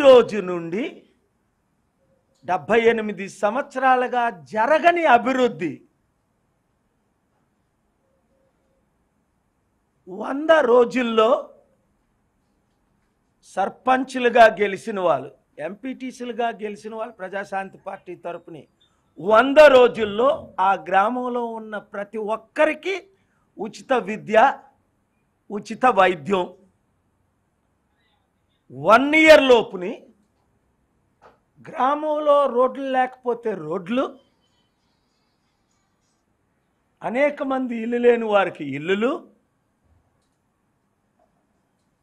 రోజు నుండి 78 సంవత్సరాలుగా జరగని అభివృద్ధి 100 రోజుల్లో సర్పంచులుగా గెలిచిన వాళ్ళు, ఎంపీటీసీలుగా గెలిచిన వాళ్ళు ప్రజాశాంతి పార్టీ తరపుని 100 రోజుల్లో ఆ గ్రామంలో ఉన్న ప్రతి ఒక్కరికి ఉచిత విద్య, ఉచిత వైద్యం, 1 ఇయర్ లోపుని గ్రామంలో రోడ్లు లేకపోతే రోడ్లు, అనేక మంది ఇల్లు లేని వారికి ఇల్లులు,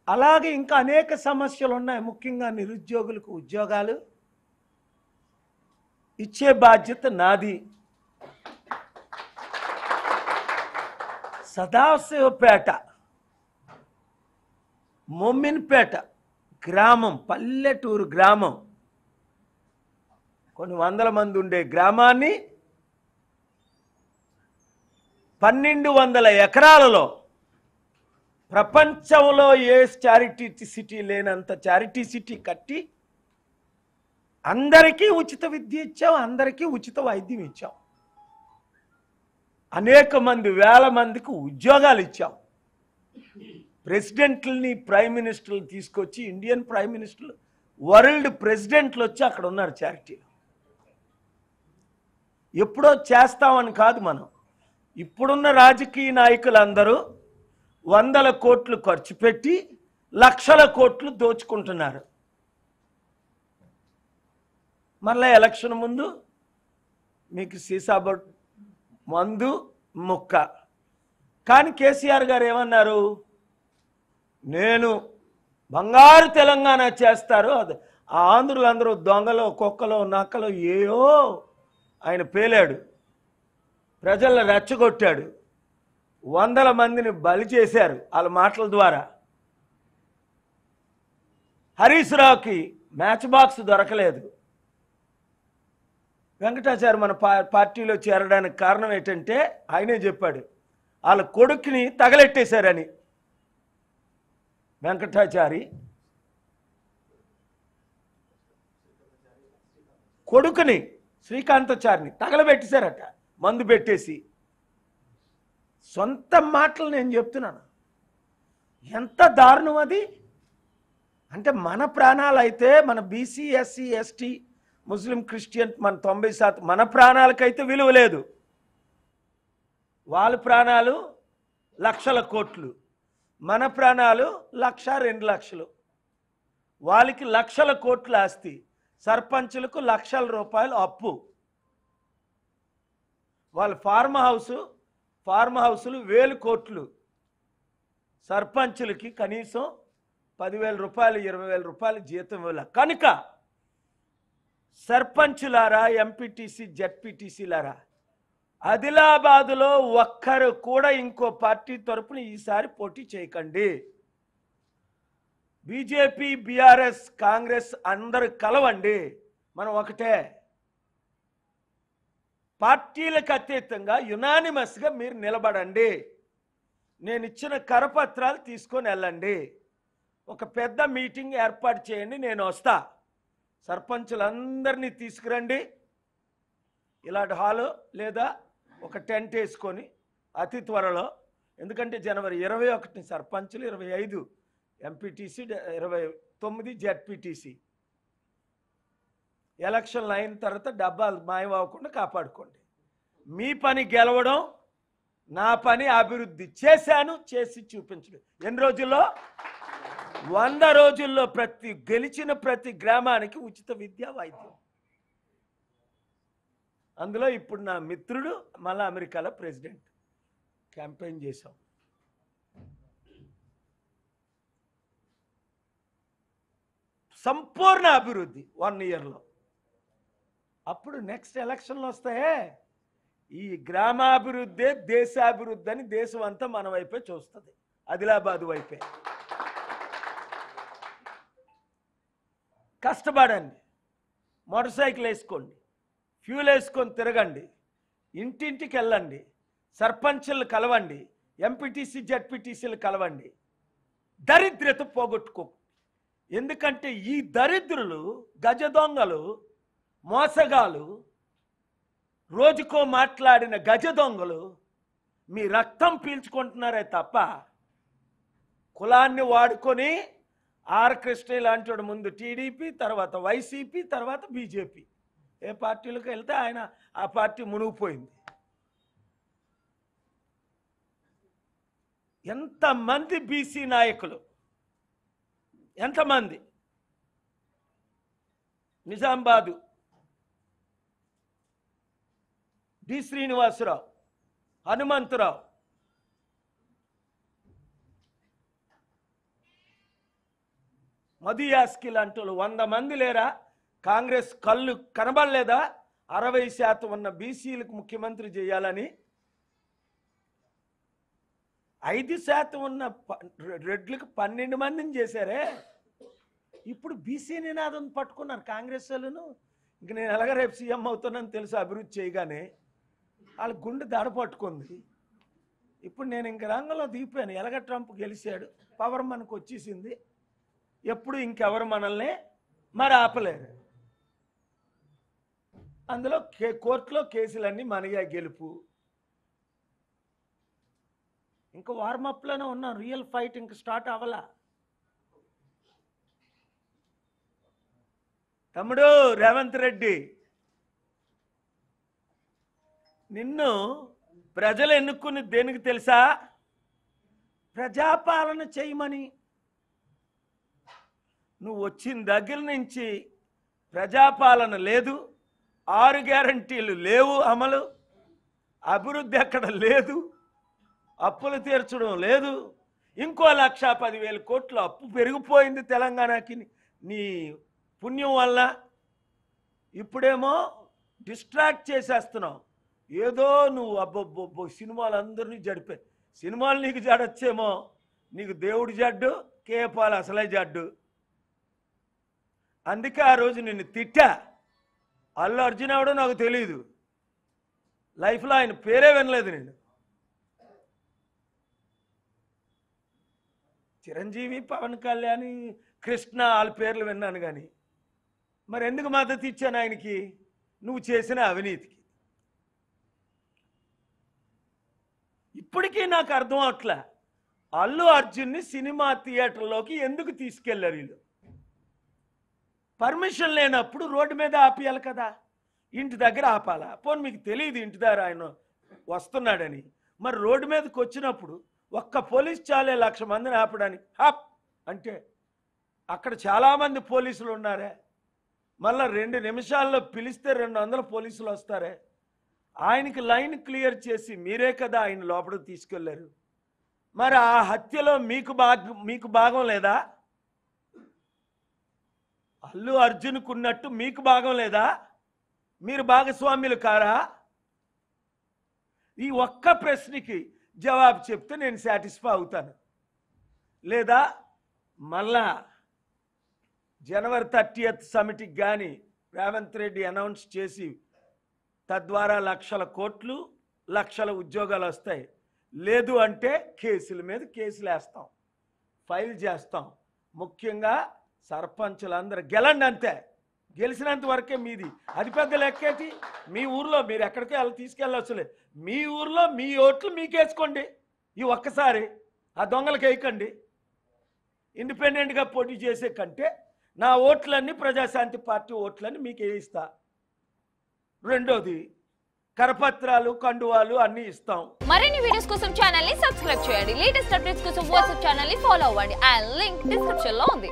అలాగే ఇంకా అనేక సమస్యలు ఉన్నాయి. ముఖ్యంగా నిరుద్యోగులకు ఉద్యోగాలు ఇచ్చే బాధ్యత నాది. సదాశివపేట, మొమ్మిన్పేట గ్రామం, పల్లెటూరు గ్రామం, కొన్ని వందల మంది ఉండే గ్రామాన్ని 1200 ఎకరాలలో ప్రపంచంలో ఏ చారిటీ సిటీ లేనంత చారిటీ సిటీ కట్టి అందరికీ ఉచిత విద్య ఇచ్చాం, అందరికీ ఉచిత వైద్యం ఇచ్చాం, అనేక మంది వేల మందికి ఉద్యోగాలు ఇచ్చాం. ప్రెసిడెంట్లని, ప్రైమ్ మినిస్టర్లు తీసుకొచ్చి, ఇండియన్ ప్రైమ్ మినిస్టర్లు, వరల్డ్ ప్రెసిడెంట్లు వచ్చి అక్కడ ఉన్నారు చారిటీలో. ఎప్పుడో చేస్తామని కాదు, మనం ఇప్పుడున్న రాజకీయ నాయకులందరూ 100 కోట్లు ఖర్చు పెట్టి లక్షల కోట్లు దోచుకుంటున్నారు. మళ్ళీ ఎలక్షన్ ముందు మీకు సీసాబట్ మందు ముక్క. కానీ కేసీఆర్ గారు ఏమన్నారు? నేను బంగారు తెలంగాణ చేస్తారు, అది ఆ ఆంధ్రులందరూ దొంగలో, కుక్కలో, నక్కలో ఏయో ఆయన పేలాడు, ప్రజలను రెచ్చగొట్టాడు, 100 మందిని బలి చేశారు వాళ్ళ మాటల ద్వారా. హరీష్ రావుకి మ్యాచ్ బాక్స్ దొరకలేదు. వెంకటాచారి మన పార్టీలో చేరడానికి కారణం ఏంటంటే ఆయనే చెప్పాడు, వాళ్ళ కొడుకుని తగలెట్టేశారని. వెంకటాచారి కొడుకుని, శ్రీకాంతాచారిని తగలబెట్టేశారట, మందు పెట్టేసి. సొంత మాటలు నేను చెప్తున్నాను. ఎంత దారుణం అది! అంటే మన ప్రాణాలు అయితే, మన బీసీ, ఎస్సీ, ఎస్టీ, ముస్లిం, క్రిస్టియన్, మన 90% మన ప్రాణాలకైతే విలువ లేదు. వాళ్ళ ప్రాణాలు లక్షల కోట్లు, మన ప్రాణాలు 1,00,000, 2,00,000. వాళ్ళకి లక్షల కోట్ల ఆస్తి, సర్పంచులకు లక్షల రూపాయలు అప్పు. వాళ్ళ ఫార్మ్ హౌసులు 1,000 కోట్లు. సర్పంచులకి కనీసం 10,000 రూపాయలు, 20,000 రూపాయలు జీతం ఇవ్వాలి. కనుక సర్పంచులారా, ఎంపీటీసీ, జెడ్పీటీసీలారా, ఆదిలాబాదులో ఒక్కరు కూడా ఇంకో పార్టీ తరపున ఈసారి పోటీ చేయకండి. బీజేపీ, బీఆర్ఎస్, కాంగ్రెస్ అందరూ కలవండి, మనం ఒకటే. పార్టీలకు అతీతంగా యునానిమస్గా మీరు నిలబడండి. నేను ఇచ్చిన కరపత్రాలు తీసుకొని వెళ్ళండి. ఒక పెద్ద మీటింగ్ ఏర్పాటు చేయండి, నేను వస్తా. సర్పంచులందరినీ తీసుకురండి. ఇలాంటి హాలు లేదా ఒక టెంట్ వేసుకొని అతి త్వరలో, ఎందుకంటే జనవరి 21 సర్పంచులు, 25 ఎంపీటీసీ, 29 జెడ్పీటీసీ. ఎలక్షన్లు అయిన తర్వాత డబ్బాలు మాయమవ్వకుండా కాపాడుకోండి. మీ పని గెలవడం, నా పని అభివృద్ధి. చేశాను, చేసి చూపించడం. ఎన్ని రోజుల్లో? 100 రోజుల్లో గెలిచిన ప్రతి గ్రామానికి ఉచిత విద్య, వైద్యం. అందులో ఇప్పుడు నా మిత్రుడు మళ్ళా అమెరికాలో ప్రెసిడెంట్, క్యాంపెయిన్ చేశాం. సంపూర్ణ అభివృద్ధి 1 ఇయర్లో. అప్పుడు నెక్స్ట్ ఎలక్షన్లు వస్తాయే, ఈ గ్రామాభివృద్ధే దేశాభివృద్ధి అని దేశం అంతా మన వైపే చూస్తుంది, ఆదిలాబాద్ వైపే. కష్టపడండి, మోటార్ సైకిల్ వేసుకోండి, ఫ్యూల్ వేసుకొని తిరగండి, ఇంటింటికి వెళ్ళండి, సర్పంచులు కలవండి, ఎంపీటీసీ, జెడ్పీటీసీలు కలవండి. దరిద్రత పోగొట్టుకో. ఎందుకంటే ఈ దరిద్రులు, గజ దొంగలు, మోసగాలు, రోజుకో మాట్లాడిన గజ దొంగలు మీ రక్తం పీల్చుకుంటున్నారే తప్ప కులాన్ని వాడుకొని ఆర్ కృష్ణ లాంటి ముందు టీడీపీ, తర్వాత వైసీపీ, తర్వాత బీజేపీ, ఏ పార్టీలకు వెళ్తే ఆయన ఆ పార్టీ మునిగిపోయింది. ఎంతమంది బీసీ నాయకులు, ఎంతమంది? నిజామాబాదు డి శ్రీనివాసరావు, హనుమంతరావు, మధు యాస్కి లాంటి 100 మంది లేరా? కాంగ్రెస్ కళ్ళు కనబడలేదా 60% ఉన్న బీసీలకు ముఖ్యమంత్రి చేయాలని? 5% ఉన్న రెడ్లకు 12 మందిని చేశారే. ఇప్పుడు బీసీ నినాదం పట్టుకున్నారు కాంగ్రెస్ వాళ్ళను. ఇంక నేను ఎలాగ రేపు సీఎం అవుతానని తెలుసు, అభివృద్ధి చేయగానే వాళ్ళ గుండె దడ పట్టుకుంది. ఇప్పుడు నేను ఇంక రంగంలో దిగిపోయాను. ఎలాగ ట్రంప్ గెలిచాడు, పవర్ మనకు వచ్చేసింది, ఎప్పుడు ఇంకెవరు మనల్ని మరి ఆపలేరు. అందులో కోర్టులో కేసులన్నీ మనగా గెలుపు. ఇంకా వార్మప్లోనే ఉన్నాం, రియల్ ఫైట్ ఇంక స్టార్ట్ అవ్వలా. తమ్ముడు రేవంత్ రెడ్డి, నిన్ను ప్రజలు ఎన్నుకుని దేనికి తెలుసా? ప్రజాపాలన చేయమని. నువ్వు వచ్చిన దగ్గర నుంచి ప్రజాపాలన లేదు, 6 గ్యారంటీలు లేవు అమలు, అభివృద్ధి ఎక్కడ లేదు, అప్పులు తీర్చడం లేదు, ఇంకో 1,10,000 కోట్ల అప్పు పెరిగిపోయింది తెలంగాణకి నీ పుణ్యం వల్ల. ఇప్పుడేమో డిస్ట్రాక్ట్ చేసేస్తున్నావు. ఏదో నువ్వు అబ్బొబ్బొబ్బో సినిమాలు అందరినీ జడిపే. సినిమాలు నీకు జడొచ్చేమో, నీకు దేవుడు జడ్డు, కేపాలు అసలే జడ్డు. అందుకే ఆ రోజు నిన్ను తిట్టా. అల్లు అర్జున్ ఎవడో నాకు తెలియదు, లైఫ్లో ఆయన పేరే వినలేదు నేను. చిరంజీవి, పవన్ కళ్యాణ్, కృష్ణ వాళ్ళ పేర్లు విన్నాను కానీ మరి ఎందుకు మద్దతు ఇచ్చాను ఆయనకి? నువ్వు చేసిన అవినీతికి. ఇప్పటికీ నాకు అర్థం అవట్లే, అల్లు అర్జున్ని సినిమా థియేటర్లోకి ఎందుకు తీసుకెళ్లారు వీళ్ళు? పర్మిషన్ లేనప్పుడు రోడ్డు మీద ఆపియాలి కదా, ఇంటి దగ్గర ఆపాలా? పోనీ మీకు తెలియదు ఇంటి దగ్గర ఆయన వస్తున్నాడని. మరి రోడ్డు మీదకి వచ్చినప్పుడు ఒక్క పోలీస్ చాలే 1,00,000 మందిని ఆపడానికి. హాప్ అంటే అక్కడ చాలామంది పోలీసులు ఉన్నారే, మళ్ళీ 2 నిమిషాల్లో పిలిస్తే 200 పోలీసులు వస్తారే. ఆయనకి లైన్ క్లియర్ చేసి మీరే కదా ఆయన లోపలికి తీసుకెళ్లారు. మరి ఆ హత్యలో మీకు భాగం లేదా? అల్లు అర్జున్కు ఉన్నట్టు మీకు భాగం లేదా? మీరు భాగస్వామ్యులు కారా? ఈ ఒక్క ప్రశ్నకి జవాబు చెప్తే నేను సాటిస్ఫై అవుతాను. లేదా మళ్ళా జనవరి 30th సమిటికి కానీ రేవంత్ రెడ్డి అనౌన్స్ చేసి తద్వారా 1,00,000 కోట్లు 1,00,000 ఉద్యోగాలు వస్తాయి. లేదు అంటే కేసుల మీద కేసులు వేస్తాం, ఫైల్ చేస్తాం. ముఖ్యంగా సర్పంచులందరూ గెలండి, అంతే. గెలిచినంత వరకే మీది. అది పెద్ద లెక్కేటి? మీ ఊర్లో మీరు ఎక్కడికి తీసుకెళ్ళవచ్చులే. మీ ఊర్లో మీ ఓట్లు మీకేసుకోండి. ఈ ఒక్కసారి ఆ దొంగలకు వేయకండి. ఇండిపెండెంట్గా పోటీ చేసే కంటే నా ఓట్లన్నీ ప్రజాశాంతి పార్టీ ఓట్లన్నీ మీకు వేయిస్తా. రెండోది కరపత్రాలు, కండువాలు అన్నీ ఇస్తాం. మరిన్ని వీడియోస్ కోసం ఛానల్ ని సబ్స్క్రైబ్ చేయండి. లేటెస్ట్ అప్డేట్స్ కోసం వాట్సాప్ ఛానల్ ని ఫాలో అవ్వండి. ఆ లింక్ డిస్క్రిప్షన్ లో ఉంది.